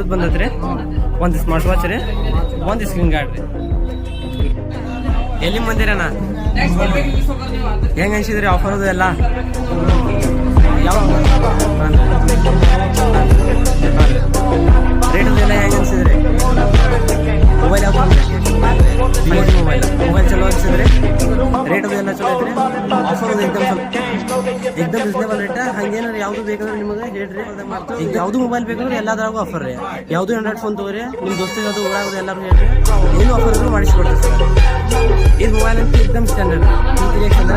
Bluetooth ಬಂದೈತ್ರಿ, ಒಂದು smart watch ರೀ, ಒಂದು ಸ್ಕ್ರೀನ್ ಗಾರ್ಡ್ ರೀ. ಎಲ್ಲಿ ಬಂದಿರಣ್ಣ? ಹೆಂಗ ಅನ್ಸಿದ್ರಿ ಆಫರ್ ಅದು ಎಲ್ಲ? ಯಾವ ರೇಟ್ ಎಲ್ಲ ಹೆಂಗ ಅನ್ಸಿದ್ರಿ? ಮೊಬೈಲ್ ಯಾವ ಮೊಬೈಲ್ ಚಲೋ ಅನ್ಸಿದ್ರಿ? ರೇಟ್ ಅದು ಎಲ್ಲ ಚಲೋ ಐತ್ರಿ? ಆಫರ್ ಅದು ಎಕ್ದಮ್ ರೀಸನೇಬಲ್ ರೇಟ್. ಹಂಗೇನಾರು ಯಾವ್ದು ಬೇಕಂದ್ರೆ ನಿಮಗೆ ಹೇಳ್ರಿ. ಈಗ ಯಾವ್ದು ಮೊಬೈಲ್ ಬೇಕಂದ್ರೆ ಎಲ್ಲಾದ್ರಾಗೂ ಆಫರ್ ರೀ. ಯಾವ್ದು ಆಂಡ್ರಾಯ್ಡ್ ಫೋನ್ ತಗೋರಿ, ನಿಮ್ಮ ದೋಸ್ತಿಗೆ ಅದು ಊರಾಗೋದು ಎಲ್ಲರೂ ಹೇಳ್ರಿ, ಏನು ಆಫರ್ ಆದ್ರೂ ಮಾಡಿಸ್ಕೊಡ್ತೀವಿ ಸರ್. ಈ ಮೊಬೈಲ್ ಅಂತ ಎಕ್ದಮ್ ಸ್ಟ್ಯಾಂಡರ್ಡ್.